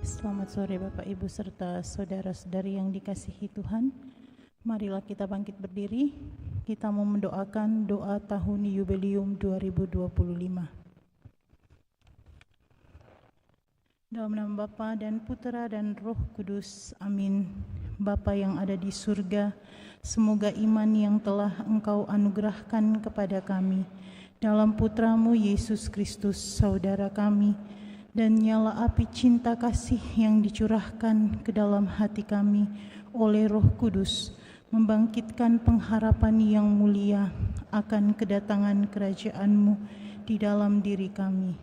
Selamat sore Bapak Ibu serta saudara-saudari yang dikasihi Tuhan. Marilah kita bangkit berdiri. Kita mau mendoakan doa tahun Yubileum 2025. Dalam nama Bapa dan Putera dan Roh Kudus. Amin. Bapa yang ada di surga, semoga iman yang telah Engkau anugerahkan kepada kami dalam Putramu Yesus Kristus, saudara kami, dan nyala api cinta kasih yang dicurahkan ke dalam hati kami oleh Roh Kudus, membangkitkan pengharapan yang mulia akan kedatangan kerajaan-Mu di dalam diri kami.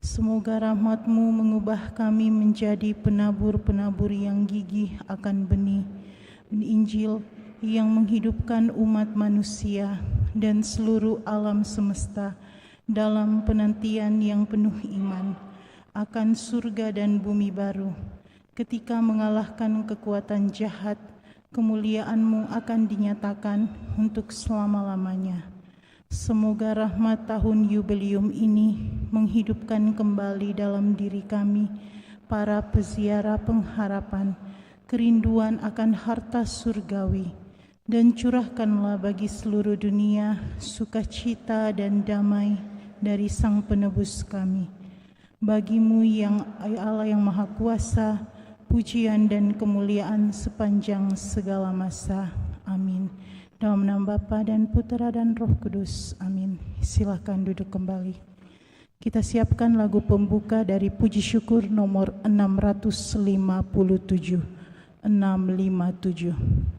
Semoga rahmat-Mu mengubah kami menjadi penabur-penabur yang gigih akan benih Injil yang menghidupkan umat manusia dan seluruh alam semesta dalam penantian yang penuh iman akan surga dan bumi baru. Ketika mengalahkan kekuatan jahat, kemuliaan-Mu akan dinyatakan untuk selama-lamanya. Semoga rahmat tahun Yubileum ini menghidupkan kembali dalam diri kami, para peziarah pengharapan, kerinduan akan harta surgawi, dan curahkanlah bagi seluruh dunia sukacita dan damai dari Sang Penebus kami. Bagi-Mu yang Allah yang Maha Kuasa, pujian dan kemuliaan sepanjang segala masa. Amin. Dalam nama Bapa dan Putera dan Roh Kudus. Amin. Silakan duduk kembali. Kita siapkan lagu pembuka dari Puji Syukur nomor 657. 657.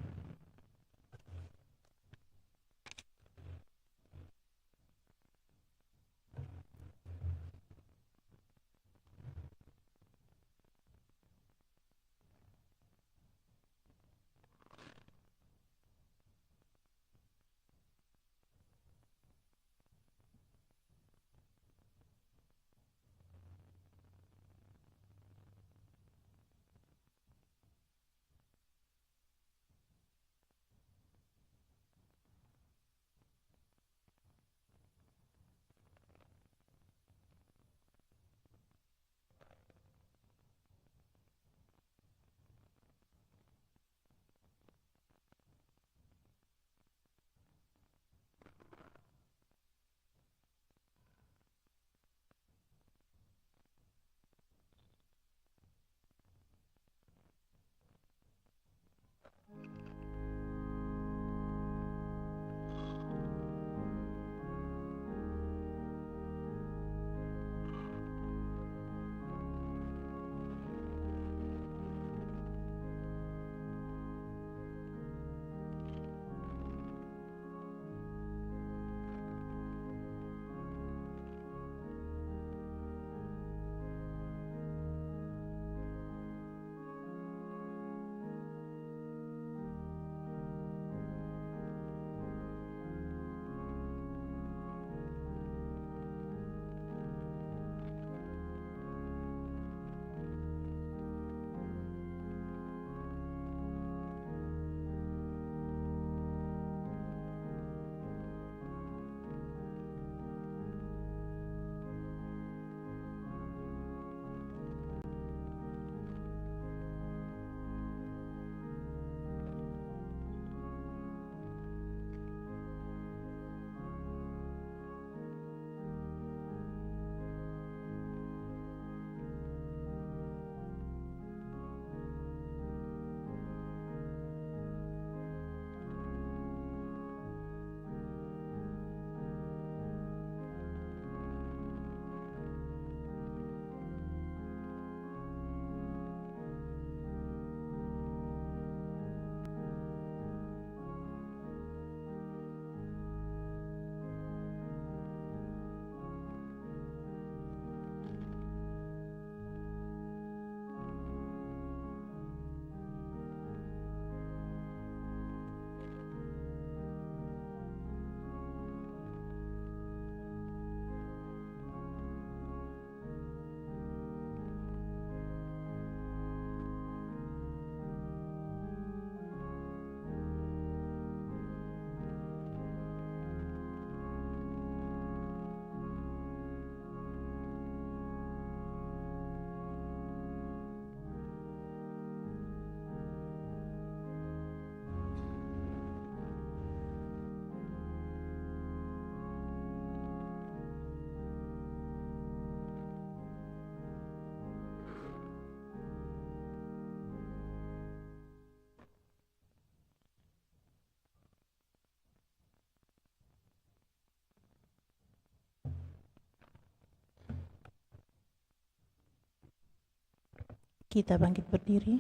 Kita bangkit berdiri.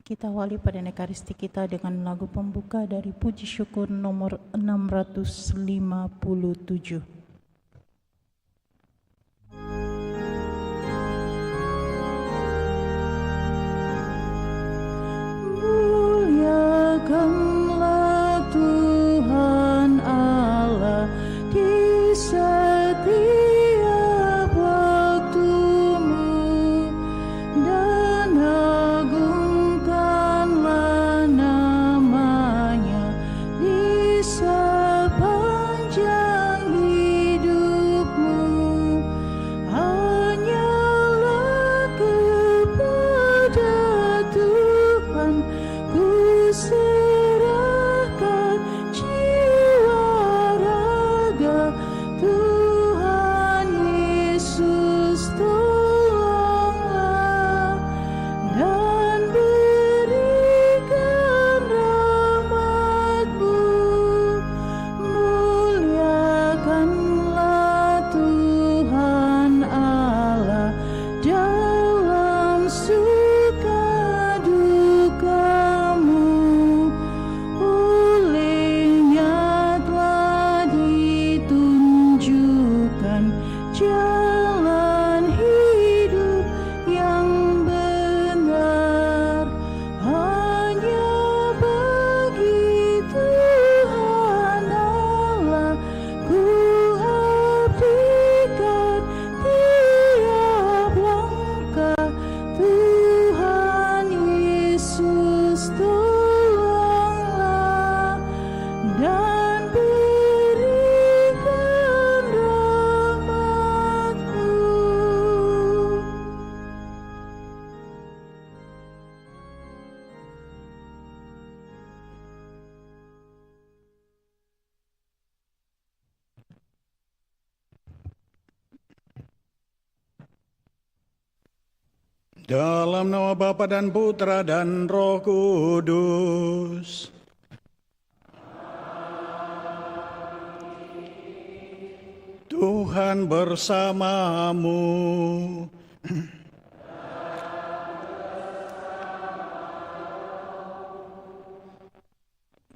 Kita awali pada ekaristi kita dengan lagu pembuka dari puji syukur nomor 657. Muliakanlah Tuhan Allah di setiap waktumu, dan agungkanlah namanya di sepanjang hidupmu. Hanyalah kepada Tuhan ku serahkan jiwa raga. Tuhan Yesus tolonglah dan berikan rahmat-Mu. Muliakanlah Tuhan Allah dalam suka dukamu. Olehnya telah ditunjukkan jalan hidup yang benar. Hanya bagi Tuhan Allah ku abdikan tiap langkah. Tuhan Yesus tolonglah dan berikan rahmat-Mu. Dalam nama Bapa dan Putra dan Roh Kudus. Tuhan bersamamu.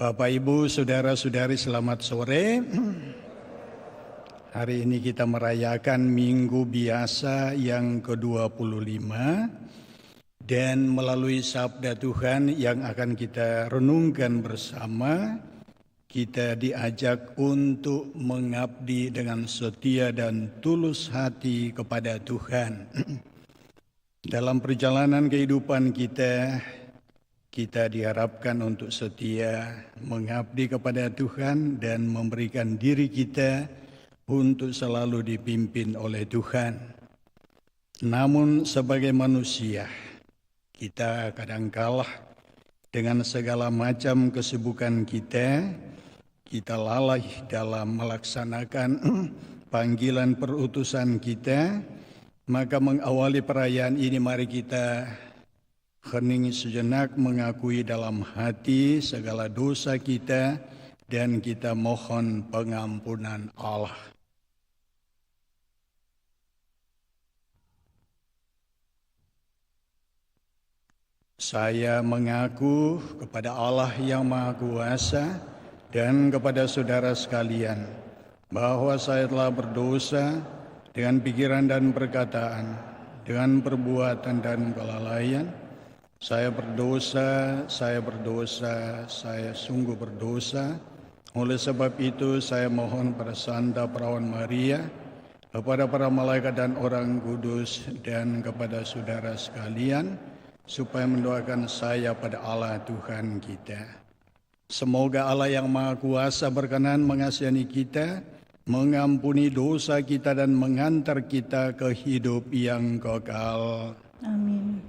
Bapak, Ibu, Saudara-saudari, selamat sore. Hari ini kita merayakan Minggu Biasa yang ke-25, dan melalui sabda Tuhan yang akan kita renungkan bersama, kita diajak untuk mengabdi dengan setia dan tulus hati kepada Tuhan. Dalam perjalanan kehidupan kita diharapkan untuk setia mengabdi kepada Tuhan dan memberikan diri kita untuk selalu dipimpin oleh Tuhan. Namun sebagai manusia, kita kadangkala dengan segala macam kesibukan kita lalai dalam melaksanakan panggilan perutusan kita. Maka mengawali perayaan ini, mari kita hening sejenak, mengakui dalam hati segala dosa kita, dan kita mohon pengampunan Allah. Saya mengaku kepada Allah yang Maha Kuasa dan kepada saudara sekalian bahwa saya telah berdosa dengan pikiran dan perkataan, dengan perbuatan dan kelalaian. Saya berdosa, saya sungguh berdosa. Oleh sebab itu saya mohon pada Santa Perawan Maria, kepada para malaikat dan orang kudus, dan kepada saudara sekalian, supaya mendoakan saya pada Allah Tuhan kita. Semoga Allah yang Maha Kuasa berkenan mengasihani kita, mengampuni dosa kita, dan mengantar kita ke hidup yang kekal. Amin.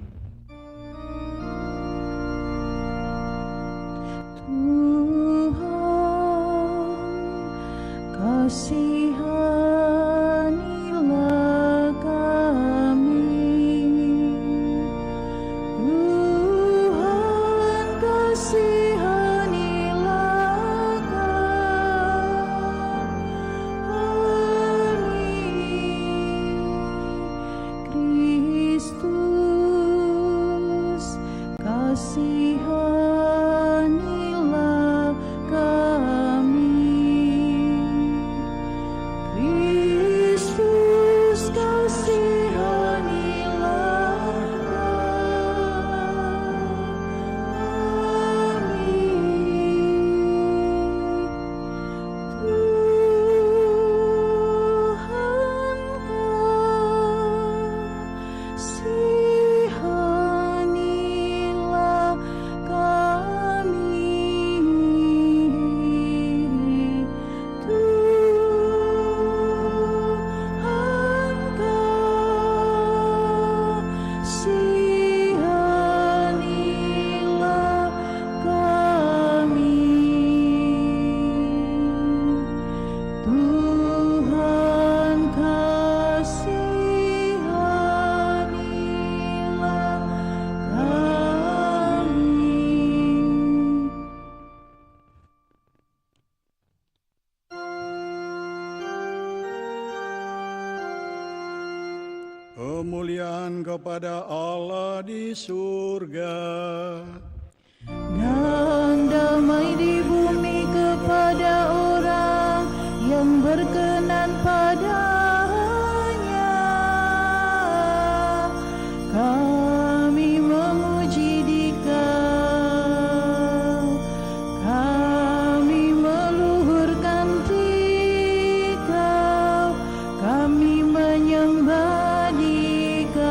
Tuhan, kasihanilah kami. Tuhan, kasihanilah kami. Kristus, kemuliaan kepada Allah di surga, dan damai di bumi kepada orang yang berkenan padanya. Kami memuji Dikau, kami meluhurkan Dikau, kami menyembah Dikau,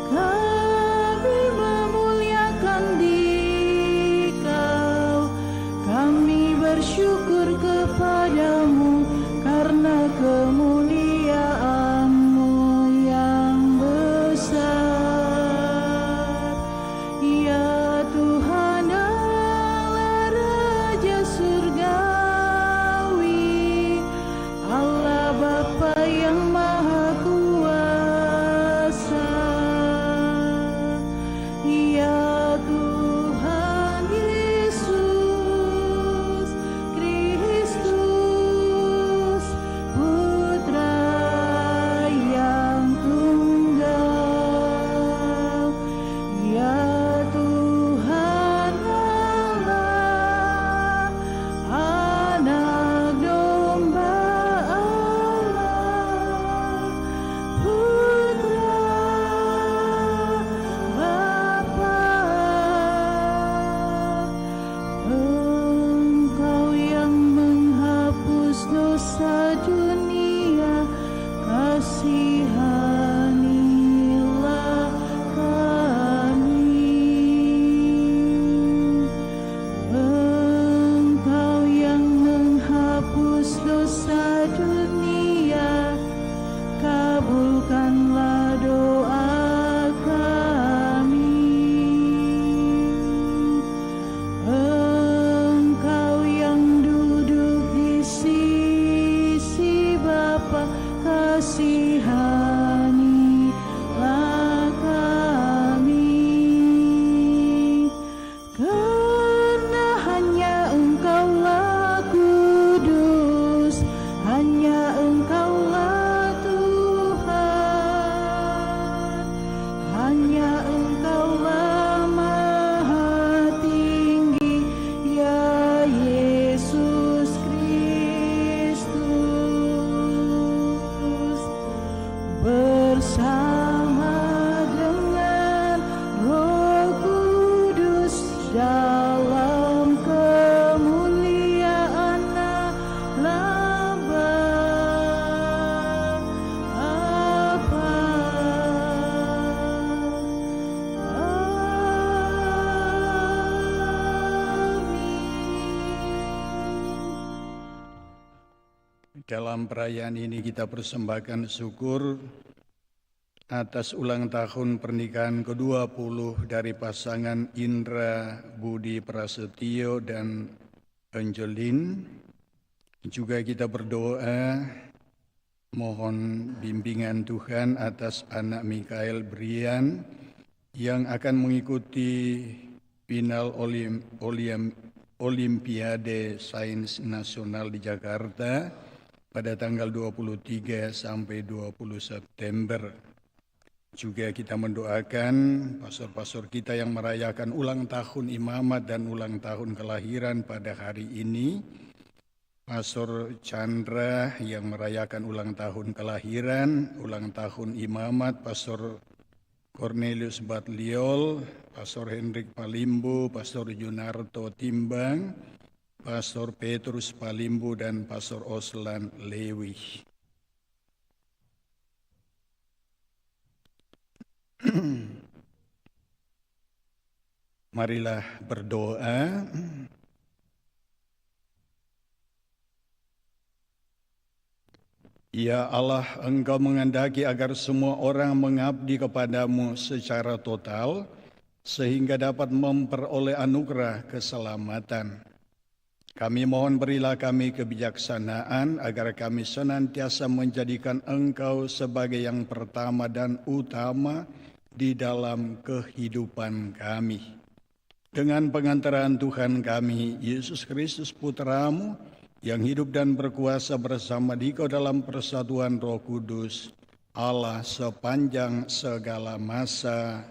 kami memuliakan Dikau, kami bersyukur kepadamu karena kemuliaan-Mu yang besar. Ya Tuhan Allah Raja Surgawi, Allah Bapa yang Maha Kuasa. Ya Tuhan Yesus Kristus, Putra yang tunggal. Ya Tuhan Allah, Anak Domba Allah, Putra Bapa. Engkau yang menghapus dosa dunia, kasihanilah kami. Engkau yang menghapus dosa dunia, kabulkanlah doa kami. Engkau yang duduk di sisi Bapa, kasihanilah kami. Karena hanya Engkaulah kudus, hanya Engkaulah Tuhan, hanya Engkaulah Maha Tinggi, ya Yesus Kristus. Bersama dengan Roh Kudus dalam kemuliaan Allah Bapa. Amin. dalam perayaan ini kita persembahkan syukur atas ulang tahun pernikahan ke-20 dari pasangan Indra Budi Prasetyo dan Angelin. Juga kita berdoa mohon bimbingan Tuhan atas anak Mikael Brian yang akan mengikuti final Olimpiade Sains Nasional di Jakarta pada tanggal 23 sampai 20 September. Juga kita mendoakan pastor-pastor kita yang merayakan ulang tahun imamat dan ulang tahun kelahiran pada hari ini. Pastor Chandra yang merayakan ulang tahun kelahiran, ulang tahun imamat, Pastor Cornelius Batliol, Pastor Hendrik Palimbu, Pastor Junarto Timbang, Pastor Petrus Palimbu, dan Pastor Oslan Lewi. Marilah berdoa. Ya Allah, Engkau menghendaki agar semua orang mengabdi kepadamu secara total, sehingga dapat memperoleh anugerah keselamatan. Kami mohon berilah kami kebijaksanaan, agar kami senantiasa menjadikan Engkau sebagai yang pertama dan utama di dalam kehidupan kami. Dengan pengantaran Tuhan kami, Yesus Kristus Putra-Mu, yang hidup dan berkuasa bersama Dikau dalam persatuan Roh Kudus, Allah sepanjang segala masa.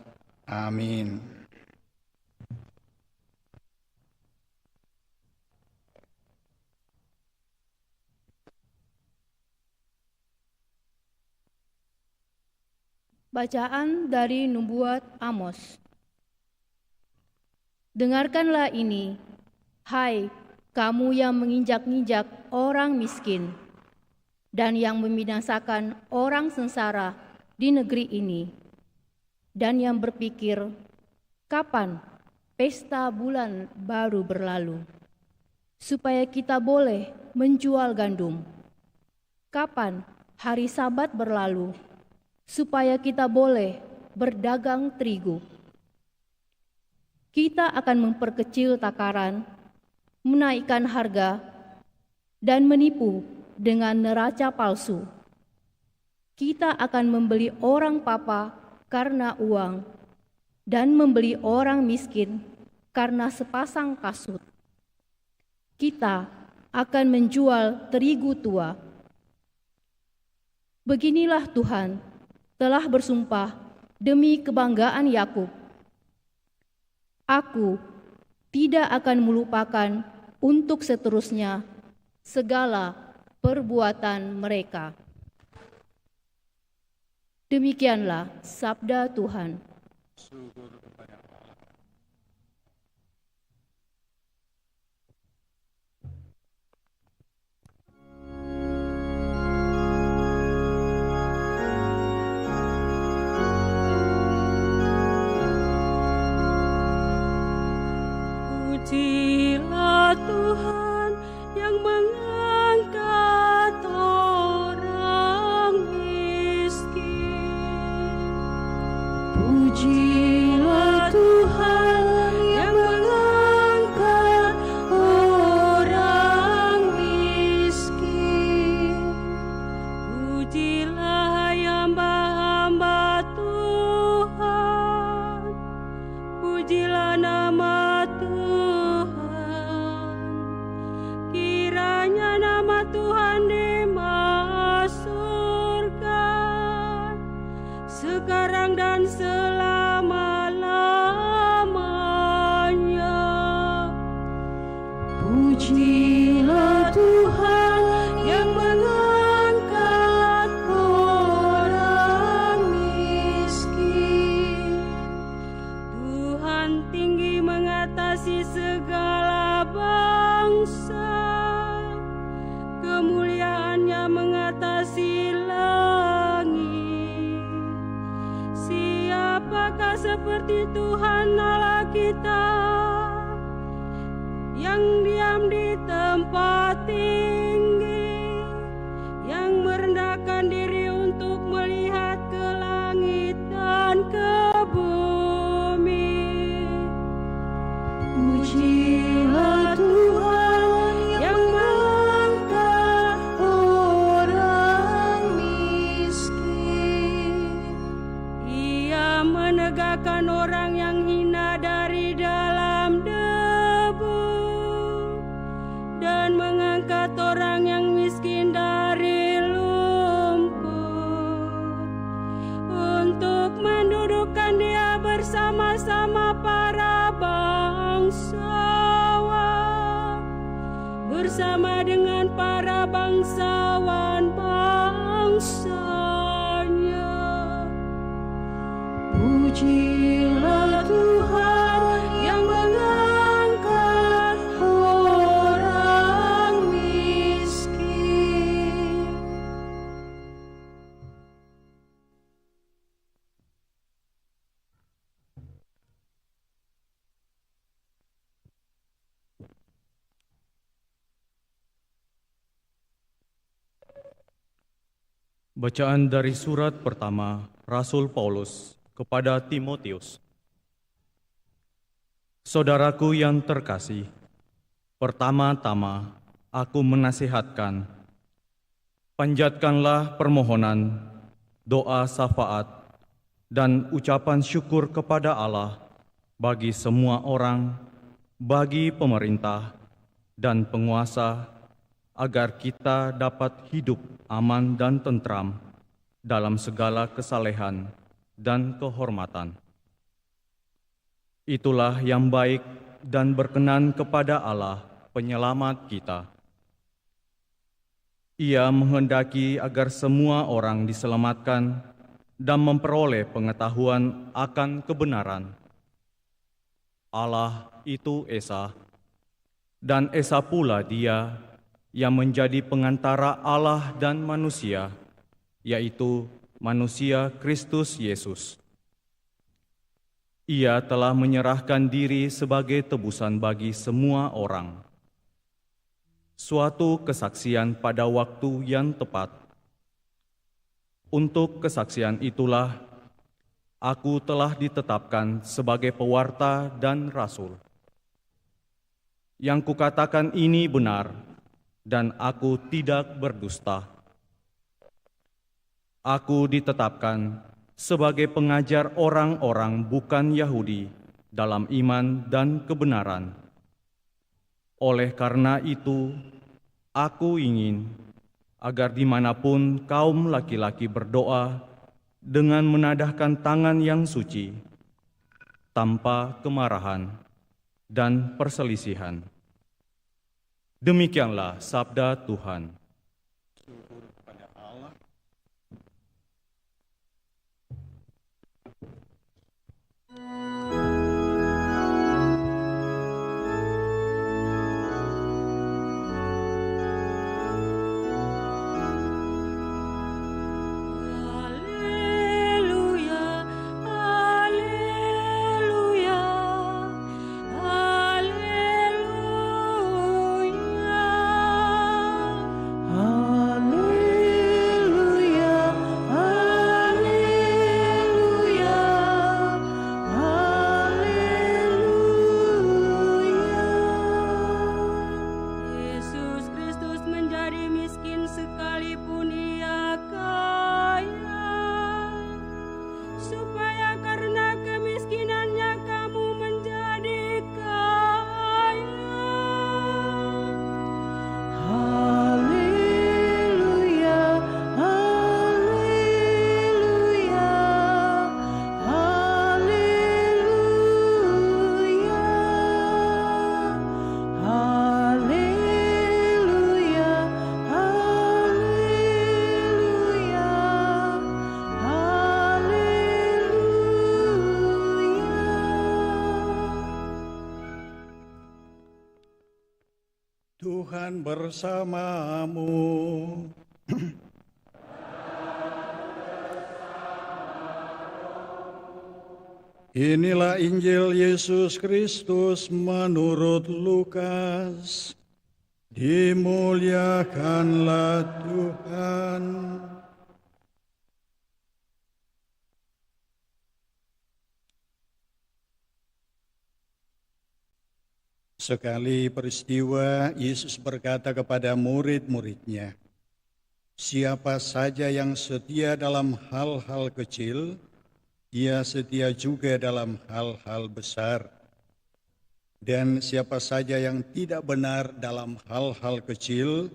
Amin. Bacaan dari Nubuat Amos. Dengarkanlah ini, hai kamu yang menginjak-injak orang miskin dan yang membinasakan orang sengsara di negeri ini, dan yang berpikir, kapan pesta bulan baru berlalu, supaya kita boleh menjual gandum? Kapan hari Sabat berlalu, supaya kita boleh berdagang terigu? Kita akan memperkecil takaran, menaikkan harga, dan menipu dengan neraca palsu. Kita akan membeli orang papa karena uang, dan membeli orang miskin karena sepasang kasut. Kita akan menjual terigu tua. Beginilah Tuhan telah bersumpah demi kebanggaan Yakub, aku tidak akan melupakan untuk seterusnya segala perbuatan mereka. Demikianlah sabda Tuhan. Syukur kepada Allah. Pujilah Tuhan yang mengangkat orang miskin. Pujilah Tuhan yang mengangkat orang miskin. Pujilah hamba-hamba Tuhan. Pujilah nama Tuhan. Kiranya nama Tuhan dimasyhurkan sekarang dan selama-lamanya. Pujilah Tuhan yang mengangkat orang miskin. Tuhan tinggi mengatasi segala bangsa, kemuliaannya mengatasi langit. Siapakah seperti Tuhan Allah kita, yang diam di tempat tinggi, yang merendahkan diri untuk melihat ke langit dan ke bumi. Pujilah Tuhan yang mengangkat orang miskin. Ia menegakkan orang yang hina dari dalam debu, dan mengangkat orang yang miskin dari lumpur, untuk mendudukkan dia bersama-sama para bangsawan, bersama dengan para bangsawan bangsanya. Pujilah Tuhan yang mengangkat orang miskin. Bacaan dari surat pertama Rasul Paulus kepada Timotius. Saudaraku yang terkasih, pertama-tama aku menasihatkan, panjatkanlah permohonan, doa syafaat, dan ucapan syukur kepada Allah bagi semua orang, bagi pemerintah dan penguasa, agar kita dapat hidup aman dan tentram dalam segala kesalehan dan kehormatan. Itulah yang baik dan berkenan kepada Allah penyelamat kita. Ia menghendaki agar semua orang diselamatkan dan memperoleh pengetahuan akan kebenaran. Allah itu Esa, dan Esa pula Dia yang menjadi pengantara Allah dan manusia, yaitu manusia Kristus Yesus. Ia telah menyerahkan diri sebagai tebusan bagi semua orang. Suatu kesaksian pada waktu yang tepat. Untuk kesaksian itulah, aku telah ditetapkan sebagai pewarta dan rasul. Yang kukatakan ini benar, dan aku tidak berdusta. Aku ditetapkan sebagai pengajar orang-orang bukan Yahudi dalam iman dan kebenaran. Oleh karena itu, aku ingin agar dimanapun kaum laki-laki berdoa dengan menadahkan tangan yang suci, tanpa kemarahan dan perselisihan. Demikianlah sabda Tuhan. Tuhan bersamamu. Inilah Injil Yesus Kristus menurut Lukas. Dimuliakanlah Tuhan. Sekali peristiwa, Yesus berkata kepada murid-muridnya, "Siapa saja yang setia dalam hal-hal kecil, ia setia juga dalam hal-hal besar. Dan siapa saja yang tidak benar dalam hal-hal kecil,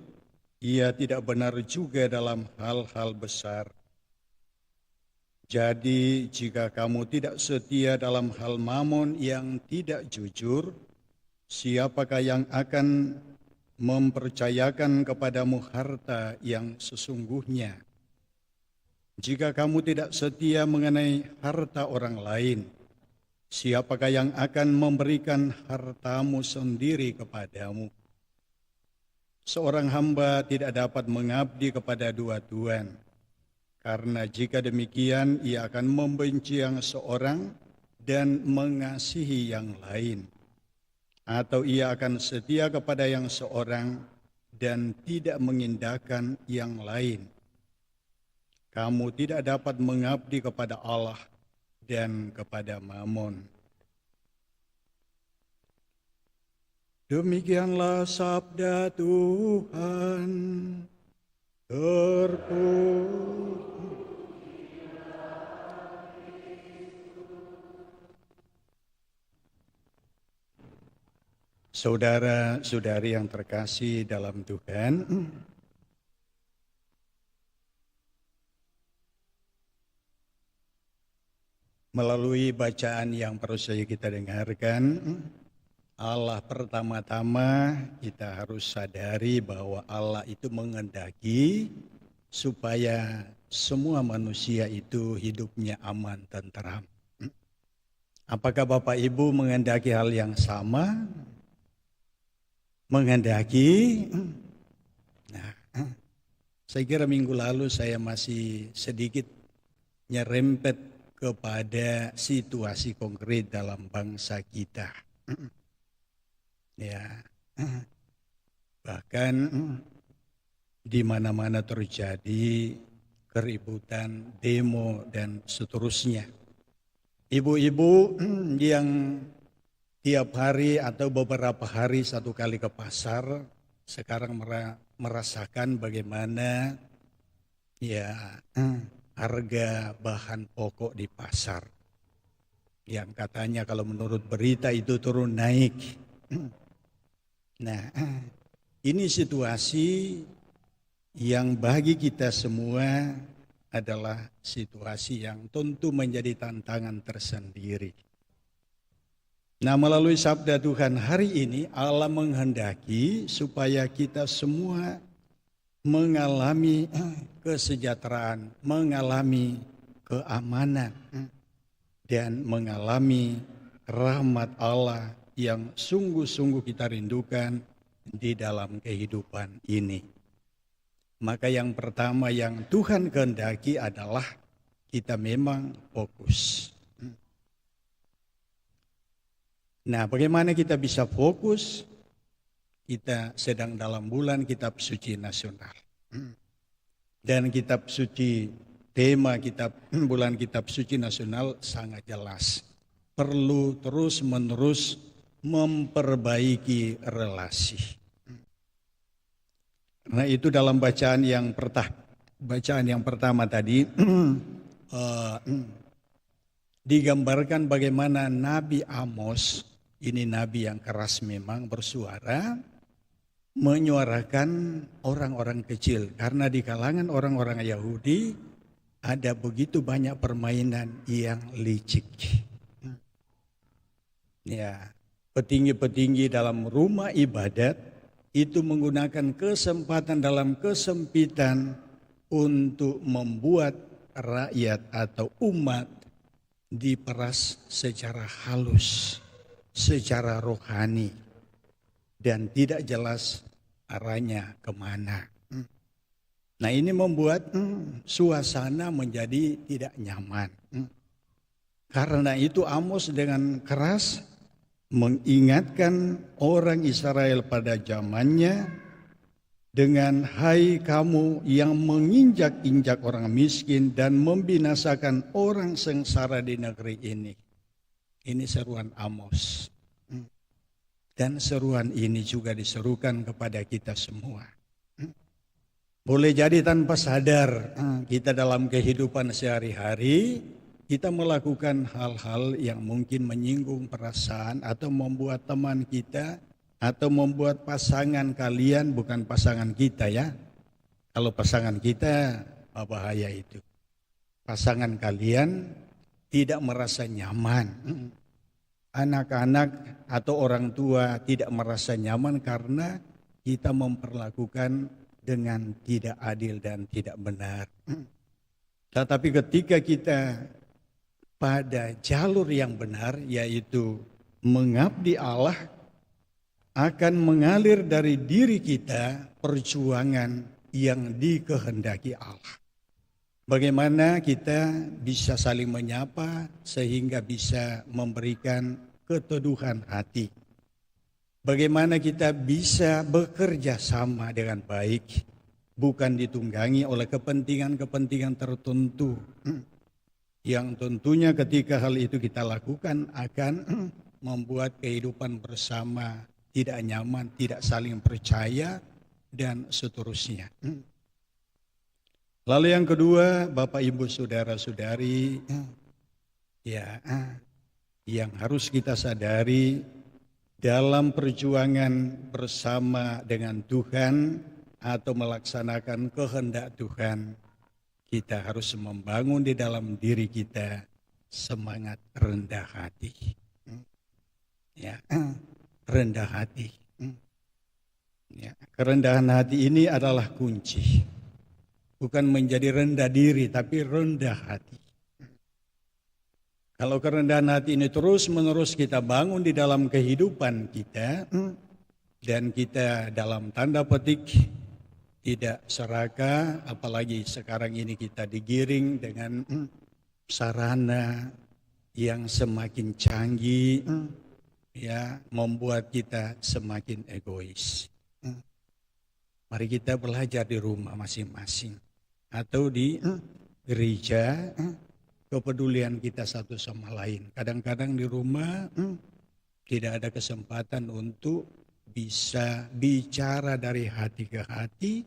ia tidak benar juga dalam hal-hal besar. Jadi, jika kamu tidak setia dalam hal mamon yang tidak jujur, siapakah yang akan mempercayakan kepadamu harta yang sesungguhnya? Jika kamu tidak setia mengenai harta orang lain, siapakah yang akan memberikan hartamu sendiri kepadamu? Seorang hamba tidak dapat mengabdi kepada dua tuan, karena jika demikian ia akan membenci yang seorang dan mengasihi yang lain. Atau ia akan setia kepada yang seorang dan tidak mengindahkan yang lain. Kamu tidak dapat mengabdi kepada Allah dan kepada Mamon." Demikianlah sabda Tuhan. Terpuji Saudara-saudari yang terkasih dalam Tuhan, melalui bacaan yang baru saja kita dengarkan, Allah pertama-tama kita harus sadari bahwa Allah itu menghendaki supaya semua manusia itu hidupnya aman, tentram. Apakah Bapak Ibu menghendaki hal yang sama? Menghendaki? Nah, saya kira minggu lalu saya masih sedikit nyerempet kepada situasi konkret dalam bangsa kita. Ya, bahkan di mana-mana terjadi keributan, demo dan seterusnya. Ibu-ibu yang tiap hari atau beberapa hari satu kali ke pasar sekarang merasakan bagaimana ya harga bahan pokok di pasar yang katanya kalau menurut berita itu turun naik. Nah, ini situasi yang bagi kita semua adalah situasi yang tentu menjadi tantangan tersendiri. Nah, melalui sabda Tuhan hari ini Allah menghendaki supaya kita semua mengalami kesejahteraan, mengalami keamanan, dan mengalami rahmat Allah yang sungguh-sungguh kita rindukan di dalam kehidupan ini. Maka yang pertama yang Tuhan kehendaki adalah kita memang fokus. Nah, bagaimana kita bisa fokus? Kita sedang dalam bulan Kitab Suci Nasional. Dan Kitab Suci, tema bulan Kitab Suci Nasional sangat jelas. Perlu terus-menerus memperbaiki relasi. Nah, itu dalam bacaan yang pertama tadi digambarkan bagaimana Nabi Amos, ini nabi yang keras memang bersuara, menyuarakan orang-orang kecil. Karena di kalangan orang-orang Yahudi ada begitu banyak permainan yang licik. Ya, petinggi-petinggi dalam rumah ibadat itu menggunakan kesempatan dalam kesempitan untuk membuat rakyat atau umat diperas secara halus, secara rohani, dan tidak jelas arahnya kemana. Nah, ini membuat suasana menjadi tidak nyaman. Karena itu Amos dengan keras mengingatkan orang Israel pada zamannya dengan, hai kamu yang menginjak-injak orang miskin dan membinasakan orang sengsara di negeri ini. Ini seruan Amos. Dan seruan ini juga diserukan kepada kita semua. Boleh jadi tanpa sadar kita dalam kehidupan sehari-hari kita melakukan hal-hal yang mungkin menyinggung perasaan atau membuat teman kita atau membuat pasangan kalian, bukan pasangan kita ya. Kalau pasangan kita bahaya itu. Pasangan kalian tidak merasa nyaman. Anak-anak atau orang tua tidak merasa nyaman karena kita memperlakukan dengan tidak adil dan tidak benar. Tetapi ketika kita pada jalur yang benar, yaitu mengabdi Allah, akan mengalir dari diri kita perjuangan yang dikehendaki Allah. Bagaimana kita bisa saling menyapa sehingga bisa memberikan keteduhan hati. Bagaimana kita bisa bekerja sama dengan baik, bukan ditunggangi oleh kepentingan-kepentingan tertentu. Yang tentunya ketika hal itu kita lakukan akan membuat kehidupan bersama tidak nyaman, tidak saling percaya, dan seterusnya. Lalu yang kedua, Bapak Ibu Saudara-saudari, ya, yang harus kita sadari dalam perjuangan bersama dengan Tuhan atau melaksanakan kehendak Tuhan, kita harus membangun di dalam diri kita semangat rendah hati. Ya, rendah hati. Ya, kerendahan hati ini adalah kunci. Bukan menjadi rendah diri, tapi rendah hati. Kalau kerendahan hati ini terus-menerus kita bangun di dalam kehidupan kita, dan kita dalam tanda petik tidak serakah, apalagi sekarang ini kita digiring dengan sarana yang semakin canggih, ya, membuat kita semakin egois. Mari kita belajar di rumah masing-masing atau di gereja, kepedulian kita satu sama lain. Kadang-kadang di rumah tidak ada kesempatan untuk bisa bicara dari hati ke hati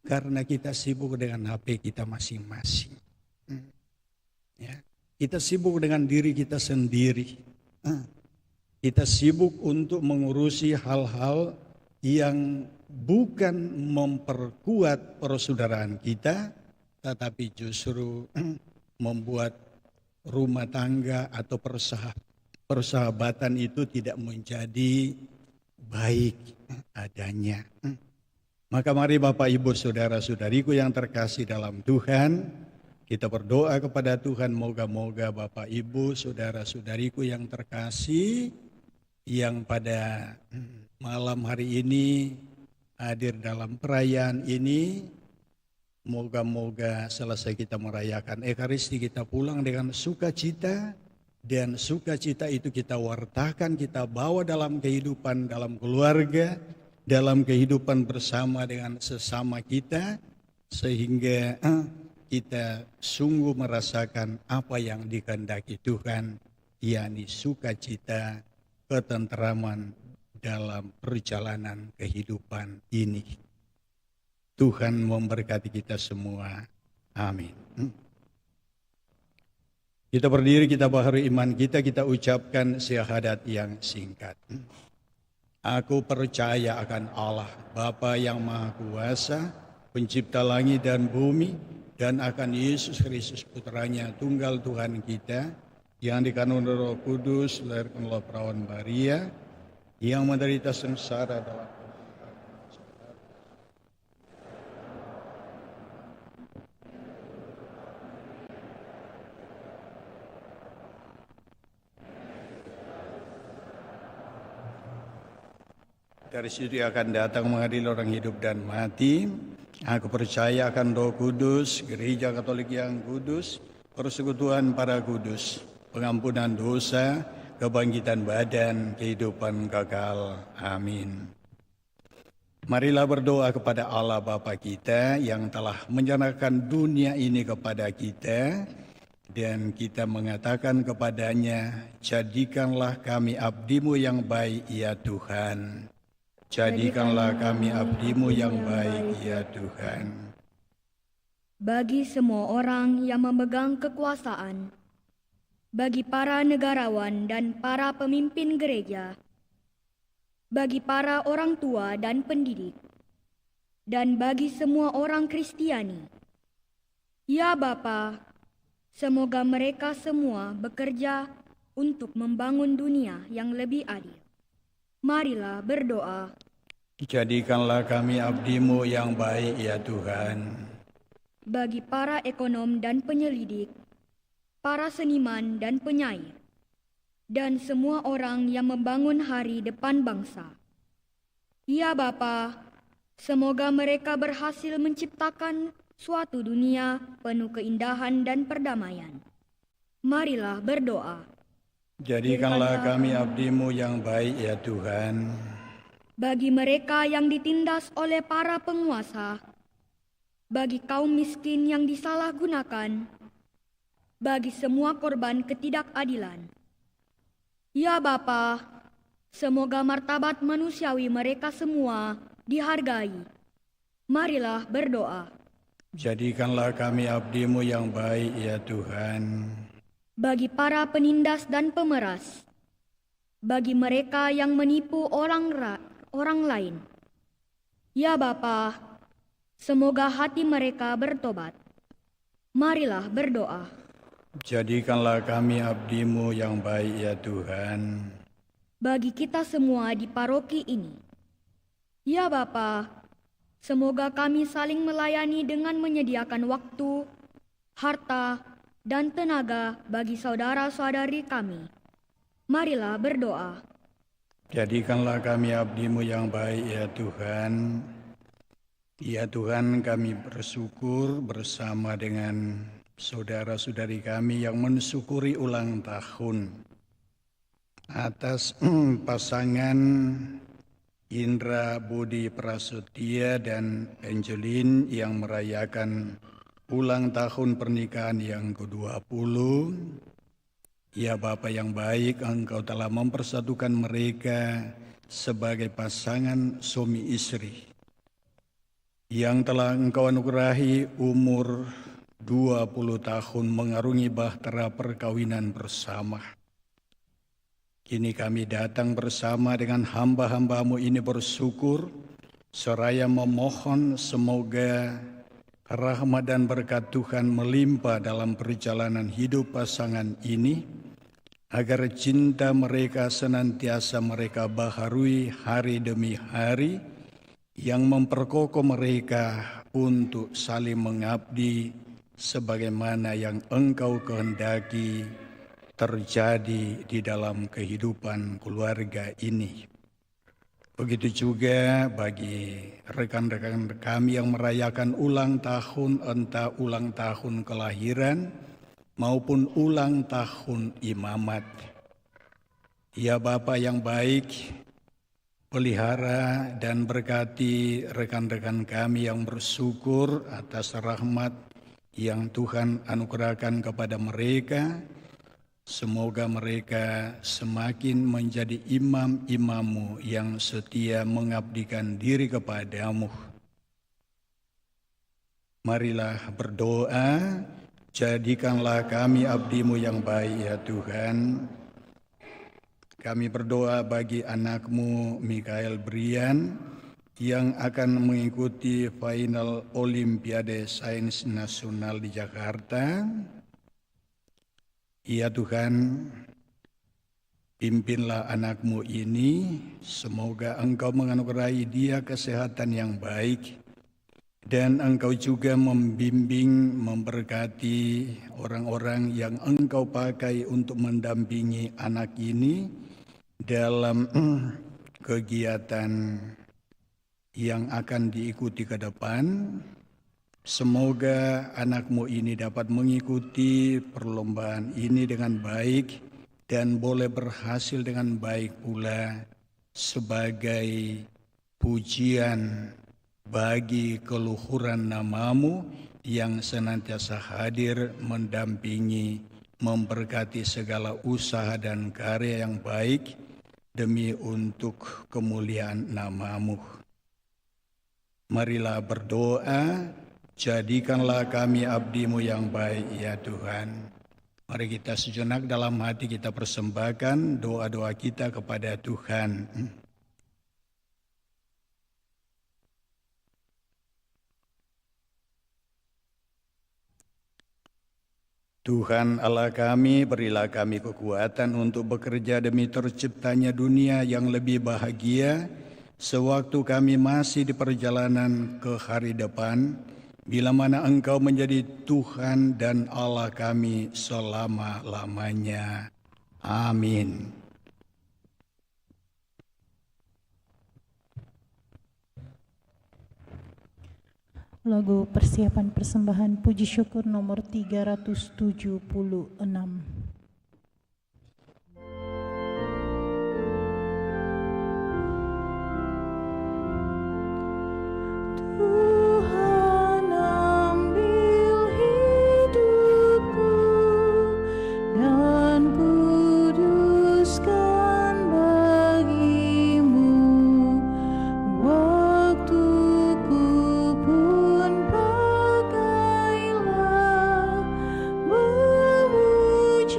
karena kita sibuk dengan HP kita masing-masing. Ya, kita sibuk dengan diri kita sendiri. Kita sibuk untuk mengurusi hal-hal yang bukan memperkuat persaudaraan kita, tetapi justru membuat rumah tangga atau persahabatan itu tidak menjadi baik adanya. Maka mari Bapak Ibu Saudara-saudariku yang terkasih dalam Tuhan, kita berdoa kepada Tuhan, moga-moga Bapak Ibu Saudara-saudariku yang terkasih, yang pada malam hari ini hadir dalam perayaan ini, moga-moga selesai kita merayakan Ekaristi kita pulang dengan sukacita, dan sukacita itu kita wartakan, kita bawa dalam kehidupan, dalam keluarga, dalam kehidupan bersama dengan sesama kita, sehingga kita sungguh merasakan apa yang dikehendaki Tuhan, yakni sukacita, ketenteraman dalam perjalanan kehidupan ini. Tuhan memberkati kita semua. Amin. Kita berdiri, kita baharui iman kita, kita ucapkan syahadat yang singkat. Aku percaya akan Allah, Bapa yang Maha Kuasa, pencipta langit dan bumi, dan akan Yesus Kristus Putranya, tunggal Tuhan kita, yang dikandung Roh Kudus, dilahirkan oleh perawan Maria, yang menderita sengsara dalam dari situ akan datang mengadili orang hidup dan mati. Aku percaya akan Roh Kudus, Gereja Katolik yang kudus, persekutuan para kudus, pengampunan dosa, kebangkitan badan, kehidupan kekal. Amin. Marilah berdoa kepada Allah Bapa kita yang telah menyerahkan dunia ini kepada kita, dan kita mengatakan kepadanya, jadikanlah kami abdi-Mu yang baik ya Tuhan. Jadikanlah kami abdi-Mu yang baik ya Tuhan. Bagi semua orang yang memegang kekuasaan, bagi para negarawan dan para pemimpin gereja, bagi para orang tua dan pendidik, dan bagi semua orang Kristiani. Ya Bapa, semoga mereka semua bekerja untuk membangun dunia yang lebih adil. Marilah berdoa. Jadikanlah kami abdi-Mu yang baik ya Tuhan. Bagi para ekonom dan penyelidik, para seniman dan penyair, dan semua orang yang membangun hari depan bangsa. Ya Bapa, semoga mereka berhasil menciptakan suatu dunia penuh keindahan dan perdamaian. Marilah berdoa. Jadikanlah kami abdi-Mu yang baik ya Tuhan. Bagi mereka yang ditindas oleh para penguasa, bagi kaum miskin yang disalahgunakan, bagi semua korban ketidakadilan. Ya Bapa, semoga martabat manusiawi mereka semua dihargai. Marilah berdoa. Jadikanlah kami abdi-Mu yang baik ya Tuhan. Bagi para penindas dan pemeras, bagi mereka yang menipu orang lain. Ya Bapa, semoga hati mereka bertobat. Marilah berdoa. Jadikanlah kami abdi-Mu yang baik ya Tuhan. Bagi kita semua di paroki ini. Ya Bapa, semoga kami saling melayani dengan menyediakan waktu, harta, dan tenaga bagi saudara-saudari kami. Marilah berdoa. Jadikanlah kami abdi-Mu yang baik ya Tuhan. Ya Tuhan, kami bersyukur bersama dengan saudara-saudari kami yang mensyukuri ulang tahun atas pasangan Indra Budi Prasetya dan Angelin yang merayakan ulang tahun pernikahan yang ke-20. Ya Bapa yang baik, Engkau telah mempersatukan mereka sebagai pasangan suami istri yang telah Engkau anugerahi umur 20 tahun mengarungi bahtera perkawinan bersama. Kini kami datang bersama dengan hamba-hamba-Mu ini bersyukur, seraya memohon semoga rahmat dan berkat Tuhan melimpah dalam perjalanan hidup pasangan ini, agar cinta mereka senantiasa mereka baharui hari demi hari, yang memperkokoh mereka untuk saling mengabdi sebagaimana yang Engkau kehendaki terjadi di dalam kehidupan keluarga ini. Begitu juga bagi rekan-rekan kami yang merayakan ulang tahun, entah ulang tahun kelahiran maupun ulang tahun imamat. Ya Bapa yang baik, pelihara dan berkati rekan-rekan kami yang bersyukur atas rahmat yang Tuhan anugerahkan kepada mereka. Semoga mereka semakin menjadi imam-imam-Mu yang setia mengabdikan diri kepada-Mu. Marilah berdoa, jadikanlah kami abdi-Mu yang baik ya Tuhan. Kami berdoa bagi anak-Mu Mikael Brian yang akan mengikuti final Olimpiade Sains Nasional di Jakarta. Ya Tuhan, pimpinlah anak-Mu ini, semoga Engkau menganugerahi dia kesehatan yang baik, dan Engkau juga membimbing, memberkati orang-orang yang Engkau pakai untuk mendampingi anak ini dalam kegiatan yang akan diikuti ke depan. Semoga anak-Mu ini dapat mengikuti perlombaan ini dengan baik dan boleh berhasil dengan baik pula sebagai pujian bagi keluhuran nama-Mu yang senantiasa hadir mendampingi, memberkati segala usaha dan karya yang baik demi untuk kemuliaan nama-Mu. Marilah berdoa, jadikanlah kami abdi-Mu yang baik ya Tuhan. Mari kita sejenak dalam hati kita persembahkan doa-doa kita kepada Tuhan. Tuhan Allah kami, berilah kami kekuatan untuk bekerja demi terciptanya dunia yang lebih bahagia sewaktu kami masih di perjalanan ke hari depan, bila mana Engkau menjadi Tuhan dan Allah kami selama-lamanya. Amin. Lagu persiapan persembahan puji syukur nomor 376. Tuhan ambil hidupku dan kuduskan bagimu, waktuku pun pakailah memuji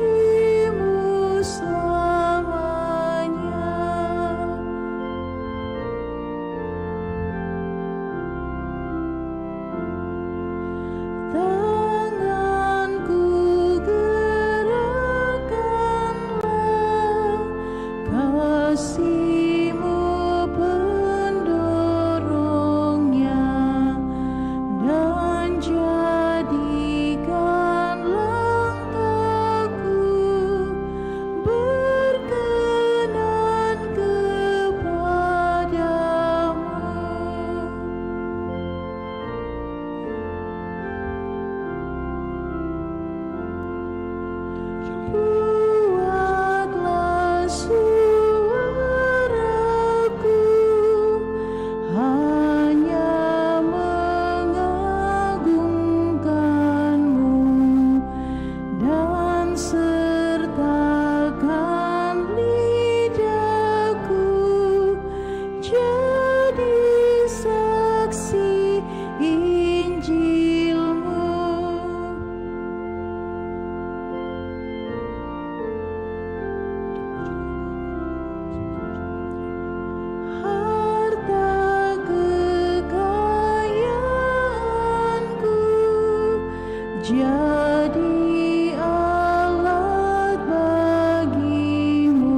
jadi alat bagimu,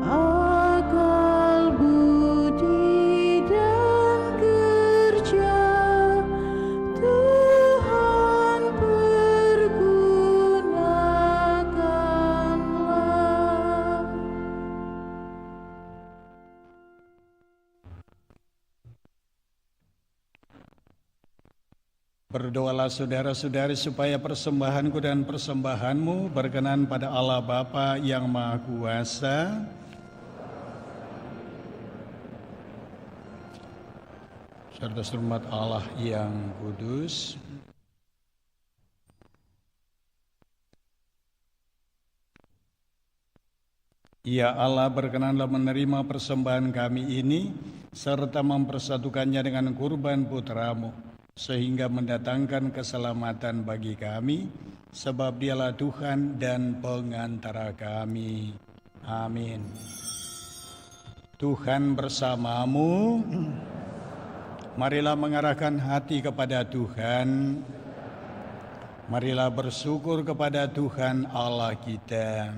akal budi dan kerja Tuhan pergunakanlah. Berdoalah saudara-saudari supaya persembahanku dan persembahanmu berkenan pada Allah Bapa yang Maha Kuasa, serta hormat Allah yang kudus. Ya Allah, berkenanlah menerima persembahan kami ini, serta mempersatukannya dengan kurban putramu, sehingga mendatangkan keselamatan bagi kami, sebab dialah Tuhan dan pengantara kami. Amin. Tuhan bersamamu. Marilah mengarahkan hati kepada Tuhan. Marilah bersyukur kepada Tuhan Allah kita.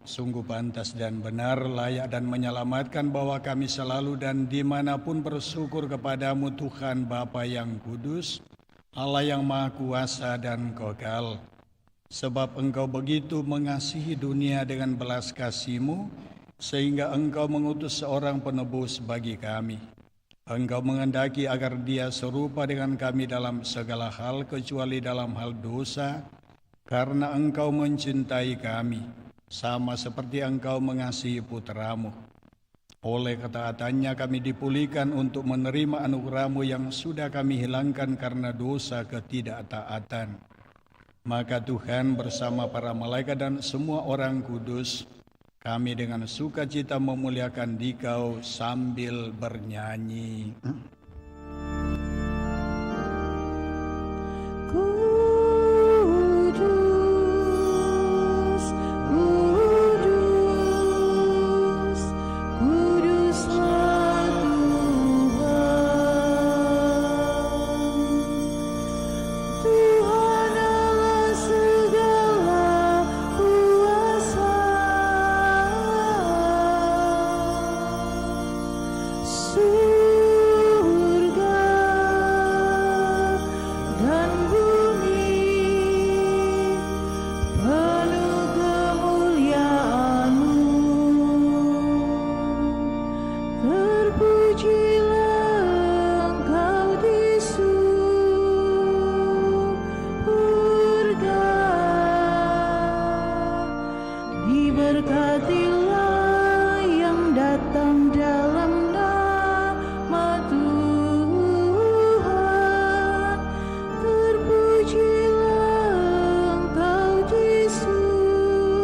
Sungguh pantas dan benar, layak dan menyelamatkan bahwa kami selalu dan dimanapun bersyukur kepadamu Tuhan Bapa yang kudus, Allah yang Maha Kuasa dan Kekal. Sebab Engkau begitu mengasihi dunia dengan belas kasih-Mu, sehingga Engkau mengutus seorang penebus bagi kami. Engkau menghendaki agar dia serupa dengan kami dalam segala hal kecuali dalam hal dosa, karena Engkau mencintai kami, sama seperti Engkau mengasihi putramu. Oleh ketaatannya kami dipulihkan untuk menerima anugerah-Mu yang sudah kami hilangkan karena dosa ketidaktaatan. Maka Tuhan bersama para malaikat dan semua orang kudus, kami dengan sukacita memuliakan Dikau sambil bernyanyi. Diberkatilah yang datang dalam nama Tuhan, terpujilah Engkau di surga.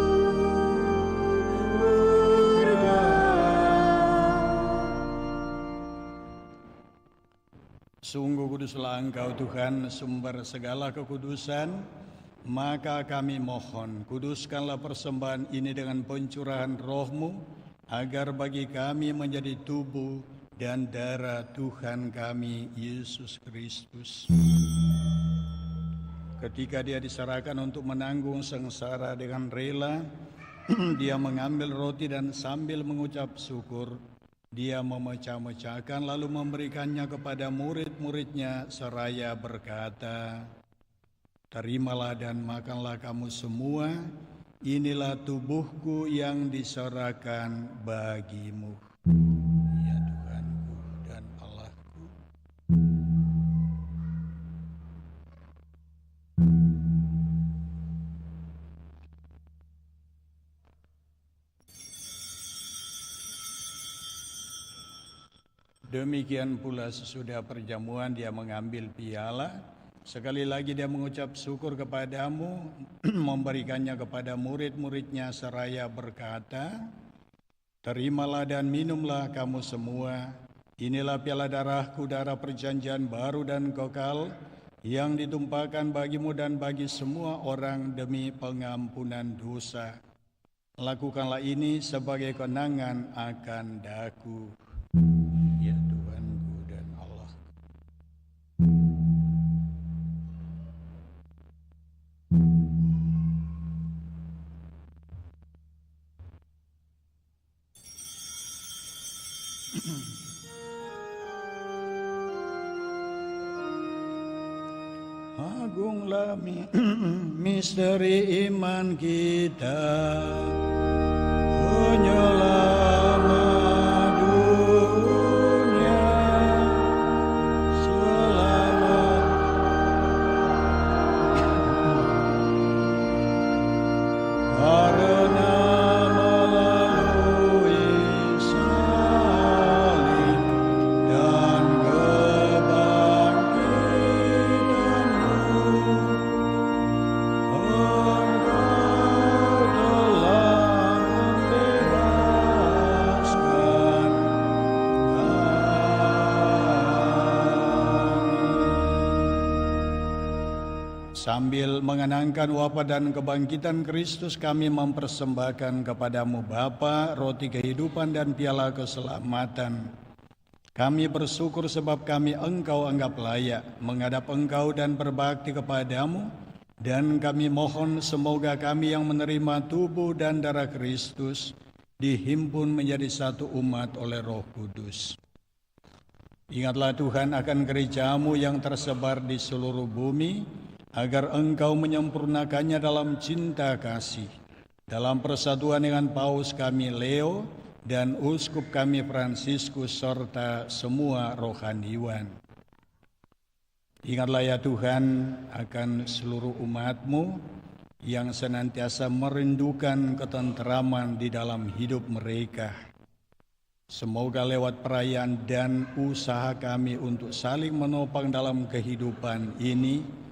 Sungguh kuduslah Engkau Tuhan, sumber segala kekudusan. Maka kami mohon, kuduskanlah persembahan ini dengan pencurahan roh-Mu, agar bagi kami menjadi tubuh dan darah Tuhan kami, Yesus Kristus. Ketika Dia diserahkan untuk menanggung sengsara dengan rela, Dia mengambil roti dan sambil mengucap syukur, Dia memecah-mecahkan lalu memberikannya kepada murid-muridnya seraya berkata, "Terimalah dan makanlah kamu semua, inilah tubuhku yang diserahkan bagimu." Ya Tuhanku dan Allahku. Demikian pula sesudah perjamuan Dia mengambil piala. Sekali lagi Dia mengucap syukur kepadamu, memberikannya kepada murid-muridnya seraya berkata, "Terimalah dan minumlah kamu semua, inilah piala darahku, darah perjanjian baru dan kekal, yang ditumpahkan bagimu dan bagi semua orang demi pengampunan dosa. Lakukanlah ini sebagai kenangan akan daku." Ya Tuhanku dan Allah. Agunglah misteri iman kita, penyelamat dunia, selamat karena melalui salib dan sambil mengenangkan wafat dan kebangkitan Kristus, kami mempersembahkan kepadamu Bapa roti kehidupan dan piala keselamatan. Kami bersyukur sebab kami Engkau anggap layak menghadap Engkau dan berbakti kepadamu, dan kami mohon semoga kami yang menerima tubuh dan darah Kristus dihimpun menjadi satu umat oleh Roh Kudus. Ingatlah Tuhan akan gerejamu yang tersebar di seluruh bumi, agar Engkau menyempurnakannya dalam cinta kasih, dalam persatuan dengan Paus kami Leo dan Uskup kami Fransiskus serta semua rohaniwan. Ingatlah ya Tuhan akan seluruh umat-Mu yang senantiasa merindukan ketenteraman di dalam hidup mereka. Semoga lewat perayaan dan usaha kami untuk saling menopang dalam kehidupan ini,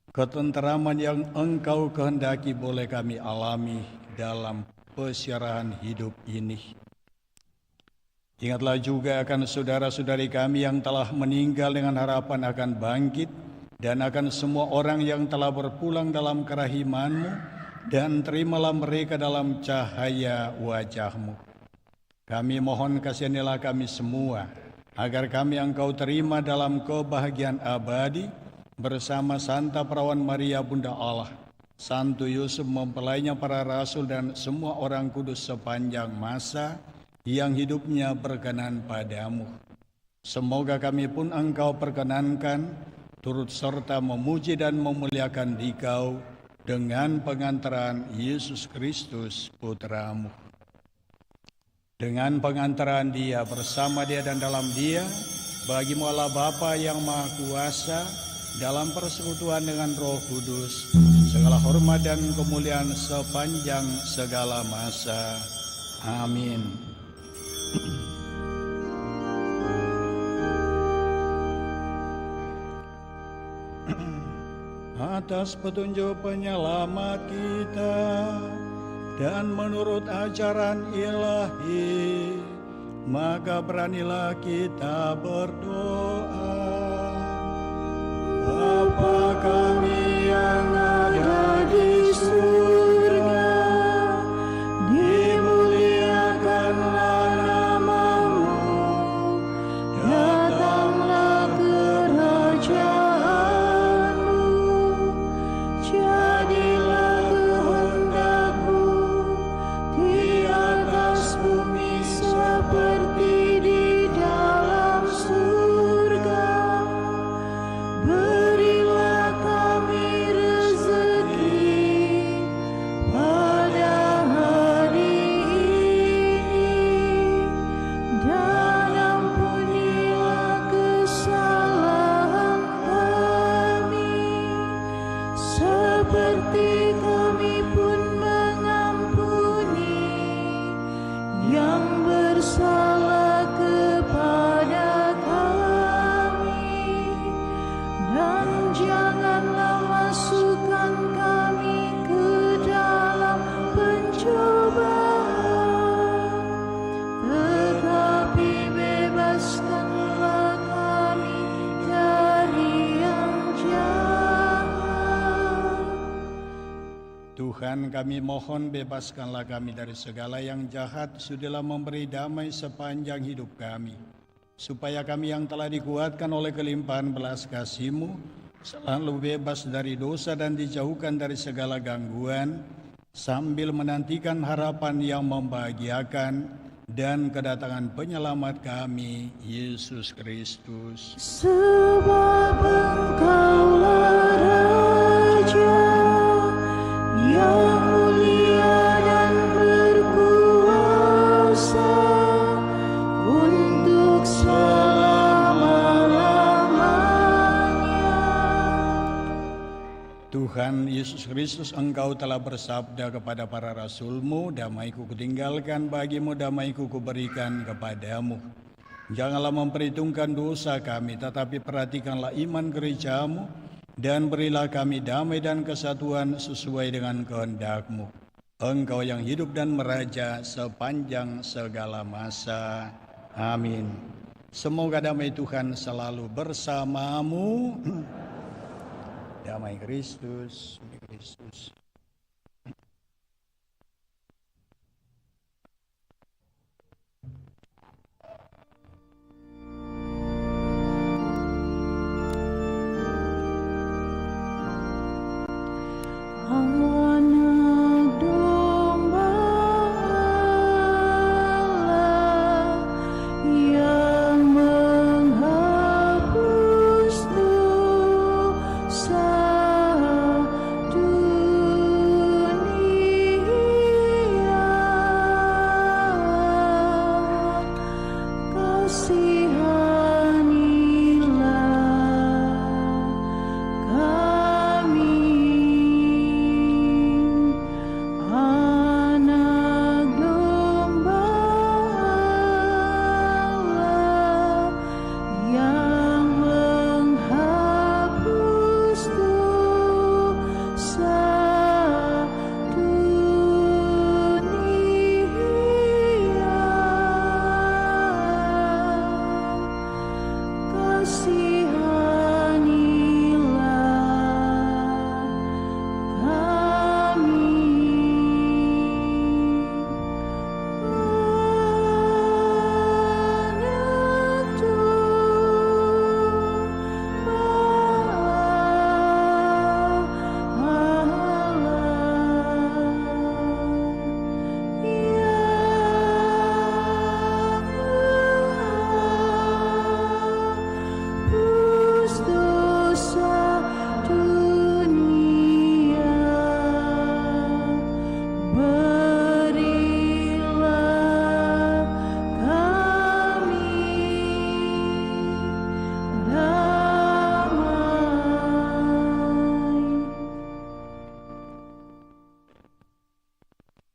ketenteraman yang Engkau kehendaki boleh kami alami dalam pesyarahan hidup ini. Ingatlah juga akan saudara-saudari kami yang telah meninggal dengan harapan akan bangkit, dan akan semua orang yang telah berpulang dalam kerahiman-Mu, dan terimalah mereka dalam cahaya wajah-Mu. Kami mohon kasihanilah kami semua, agar kami Engkau terima dalam kebahagiaan abadi, bersama Santa Perawan Maria Bunda Allah, Santo Yusuf mempelainya para rasul dan semua orang kudus sepanjang masa yang hidupnya berkenan padamu. Semoga kami pun Engkau perkenankan turut serta memuji dan memuliakan Dikau dengan pengantaran Yesus Kristus Putra-Mu. Dengan pengantaran Dia, bersama Dia dan dalam Dia, bagimu Allah Bapa yang Maha Kuasa, dalam persekutuan dengan Roh Kudus, segala hormat dan kemuliaan sepanjang segala masa. Amin. Atas petunjuk penyelamat kita dan menurut ajaran ilahi, maka beranilah kita berdoa. Bapa kami yang ada di surga, dimuliakanlah nama-Mu, datanglah kerajaan-Mu, jadilah kehendak-Mu di atas bumi seperti di dalam surga. Berilah kami rezeki pada hari ini, dan ampunilah kesalahan kami, seperti kami pun mengampuni yang bersalah kepada kami. Dan janganlah masukkan kami ke dalam pencobaan, tetapi bebaskanlah kami dari yang jahat. Tuhan, kami mohon bebaskanlah kami dari segala yang jahat, sudilah memberi damai sepanjang hidup kami, supaya kami yang telah dikuatkan oleh kelimpahan belas kasih-Mu selalu bebas dari dosa dan dijauhkan dari segala gangguan, sambil menantikan harapan yang membahagiakan dan kedatangan penyelamat kami, Yesus Kristus. Sebab Engkaulah Tuhan Yesus Kristus, Engkau telah bersabda kepada para rasul-Mu, damai-Ku kutinggalkan bagimu, damai-Ku kuberikan kepadamu. Janganlah memperhitungkan dosa kami, tetapi perhatikanlah iman gereja-Mu, dan berilah kami damai dan kesatuan sesuai dengan kehendak-Mu. Engkau yang hidup dan meraja sepanjang segala masa. Amin. Semoga damai Tuhan selalu bersamamu. Damai Kristus, damai Kristus. Anak domba Allah yang menghapus dosa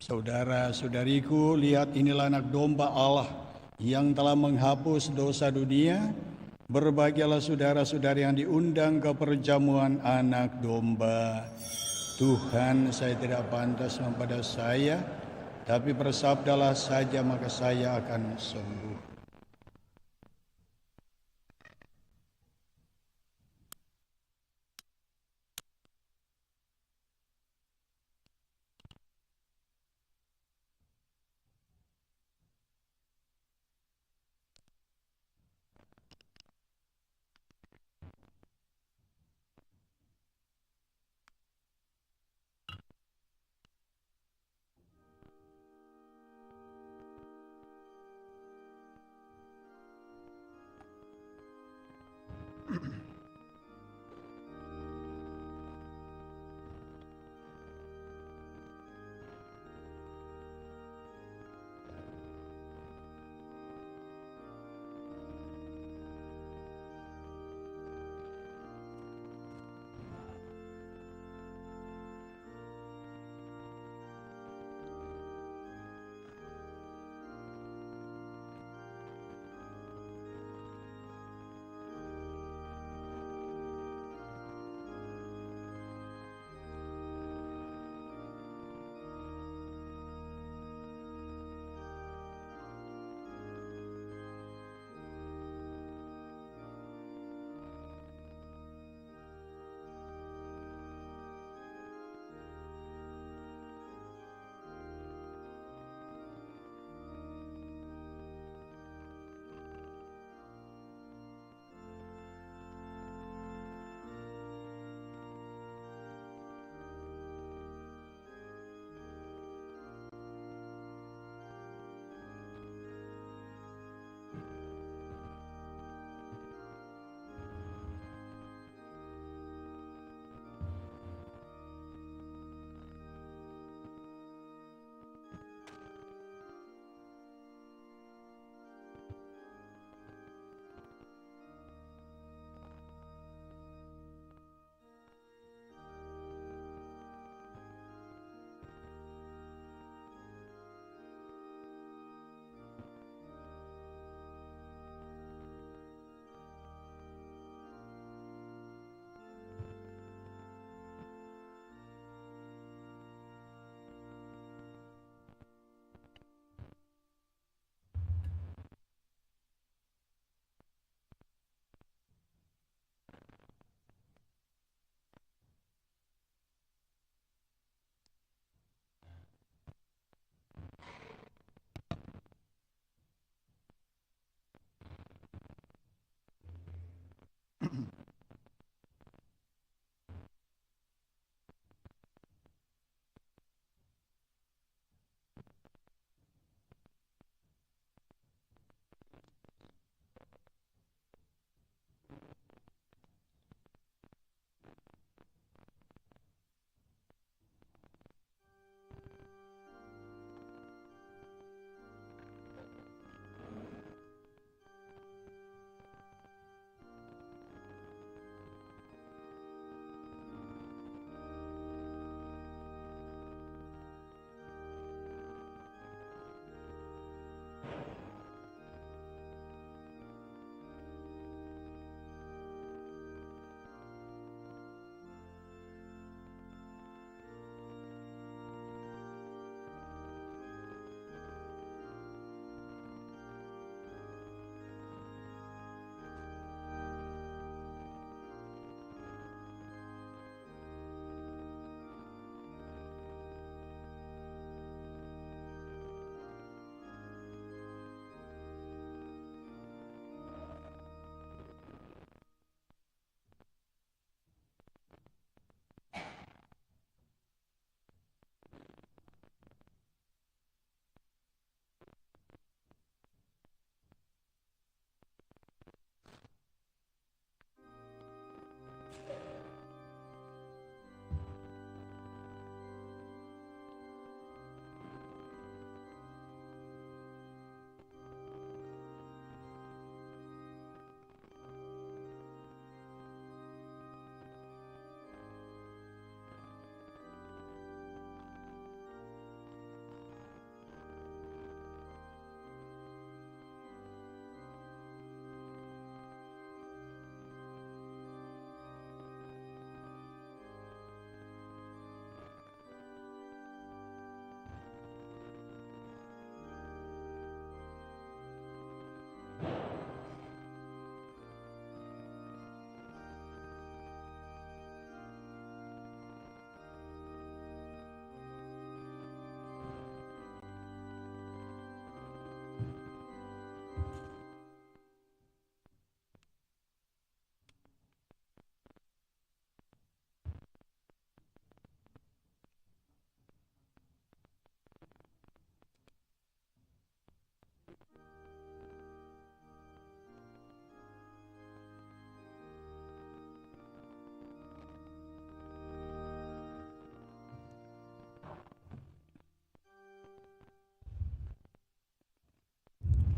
Saudara-saudariku, lihat inilah anak domba Allah yang telah menghapus dosa dunia. Berbahagialah saudara-saudari yang diundang ke perjamuan anak domba. Tuhan, saya tidak pantas kepada saya, tapi bersabdalah saja maka saya akan sembuh.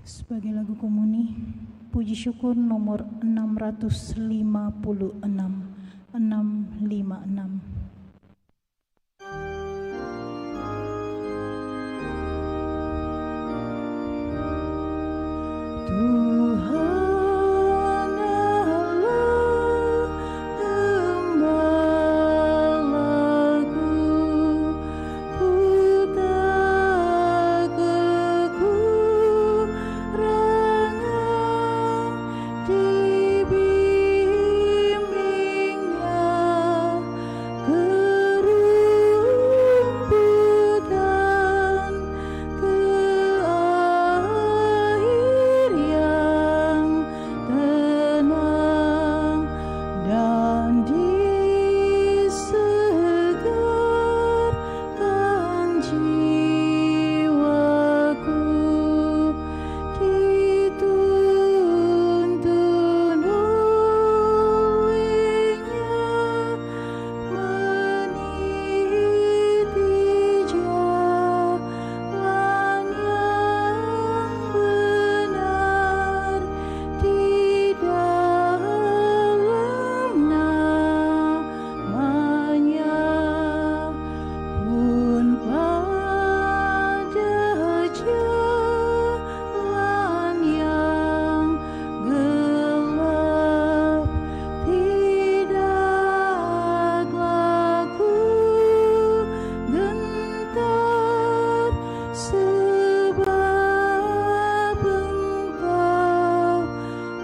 Sebagai lagu komuni, puji syukur nomor 656. Tuhan Allah gembalaku, ku tak kekurangan, dibimbingnya ke rumputan, ke air yang tenang, dan disegarkan jiwaku, dituntun olehnya meniti jalan yang benar di dalam namanya. Pun pada jalan yang gelap tidaklah ku gentar, sebab Engkau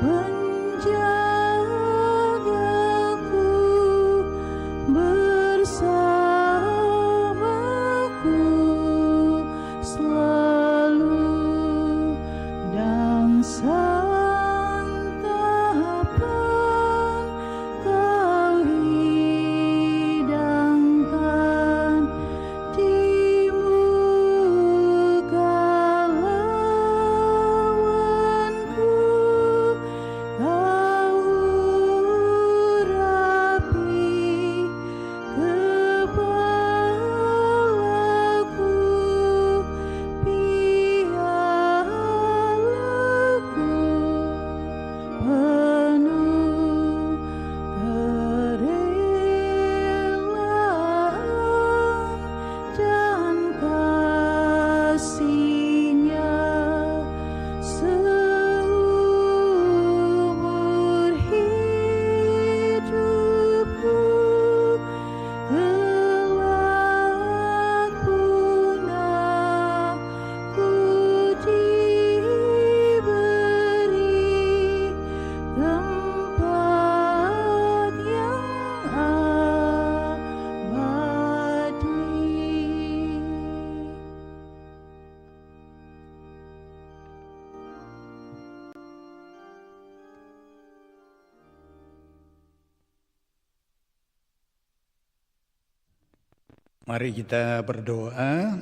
menjagaku, bersamaku selalu, dan santapan Kau hidangkan di muka lawanku. Kau urapi kepalaku, pialaku penuh kerelaan dan kasih-Nya seumur hidupku. Kelak pun aku diberi tempat yang abadi. Mari kita berdoa.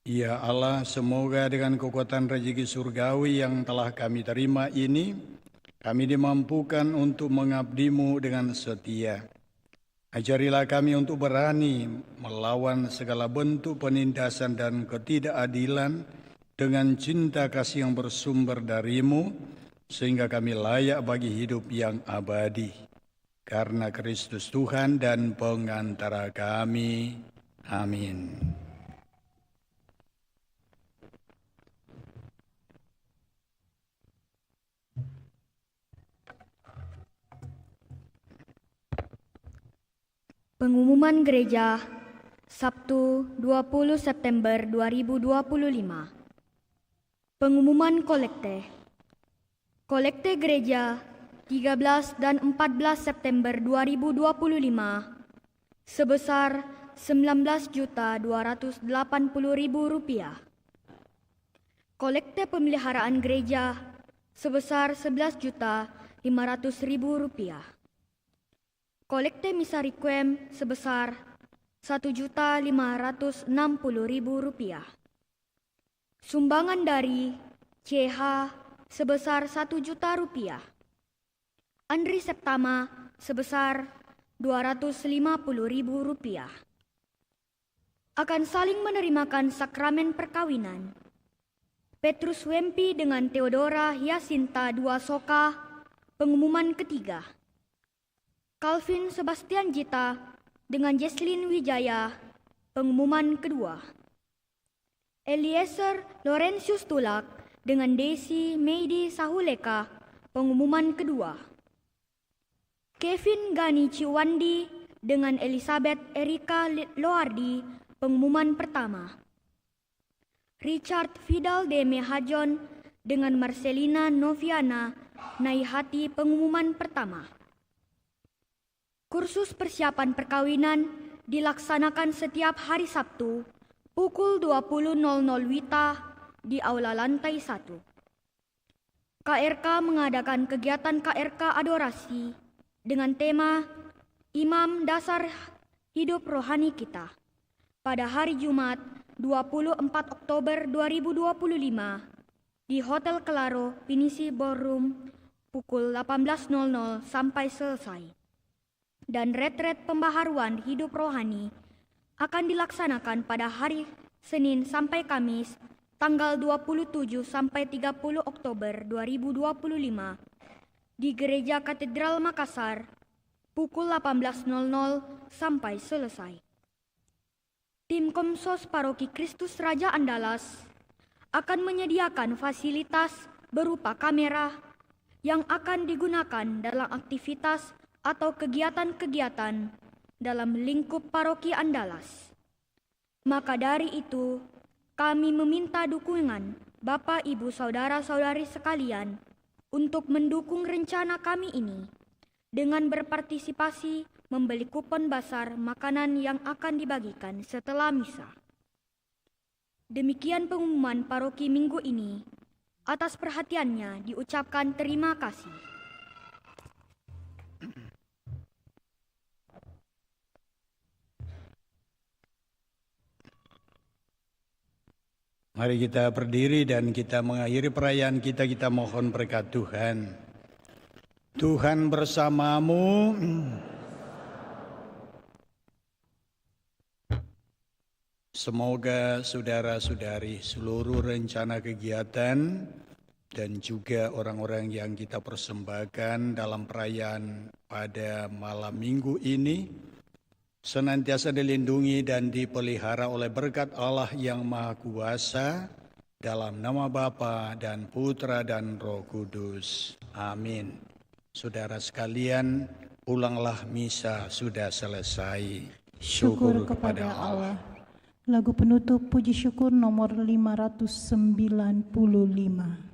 Ya Allah, semoga dengan kekuatan rezeki surgawi yang telah kami terima ini, kami dimampukan untuk mengabdi-Mu dengan setia. Ajarilah kami untuk berani melawan segala bentuk penindasan dan ketidakadilan dengan cinta kasih yang bersumber dari-Mu, sehingga kami layak bagi hidup yang abadi. Karena Kristus Tuhan dan pengantara kami. Amin. Pengumuman Gereja Sabtu 20 September 2025. Pengumuman kolekte. Kolekte gereja 13 dan 14 September 2025 sebesar Rp19.280.000. Kolekte pemeliharaan gereja sebesar Rp11.500.000. Kolekte misa requiem sebesar Rp1.560.000. Sumbangan dari CH sebesar Rp1.000.000. Andri Septama sebesar Rp250.000. Akan saling menerimakan sakramen perkawinan Petrus Wempi dengan Theodora Hyasinta Duasoka, pengumuman ketiga. Calvin Sebastian Jita dengan Jesslyn Wijaya, pengumuman kedua. Eliezer Laurentius Tulak dengan Daisy Meidi Sahuleka, pengumuman kedua. Kevin Gani Ciwandi dengan Elizabeth Erika Loardi, pengumuman pertama. Richard Fidal de Mehajon dengan Marcelina Noviana Naihati, pengumuman pertama. Kursus persiapan perkawinan dilaksanakan setiap hari Sabtu pukul 20.00 WITA di Aula Lantai 1. KRK mengadakan kegiatan KRK Adorasi dengan tema Imam Dasar Hidup Rohani Kita pada hari Jumat 24 Oktober 2025 di Hotel Kelaro Pinisi Ballroom pukul 18.00 sampai selesai. Dan retret pembaharuan hidup rohani akan dilaksanakan pada hari Senin sampai Kamis tanggal 27 sampai 30 Oktober 2025 di Gereja Katedral Makassar pukul 18.00 sampai selesai. Tim Komsos Paroki Kristus Raja Andalas akan menyediakan fasilitas berupa kamera yang akan digunakan dalam aktivitas atau kegiatan-kegiatan dalam lingkup Paroki Andalas. Maka dari itu, kami meminta dukungan Bapak, Ibu, Saudara-saudari sekalian untuk mendukung rencana kami ini dengan berpartisipasi membeli kupon basar makanan yang akan dibagikan setelah misa. Demikian pengumuman paroki minggu ini. Atas perhatiannya diucapkan terima kasih. Mari kita berdiri dan kita mengakhiri perayaan kita. Kita mohon berkat Tuhan. Tuhan bersamamu. Semoga saudara-saudari seluruh rencana kegiatan dan juga orang-orang yang kita persembahkan dalam perayaan pada malam minggu ini senantiasa dilindungi dan dipelihara oleh berkat Allah yang Maha Kuasa dalam nama Bapa dan Putra dan Roh Kudus. Amin. Saudara sekalian, pulanglah misa sudah selesai. Syukur kepada Allah. Lagu penutup puji syukur nomor 595.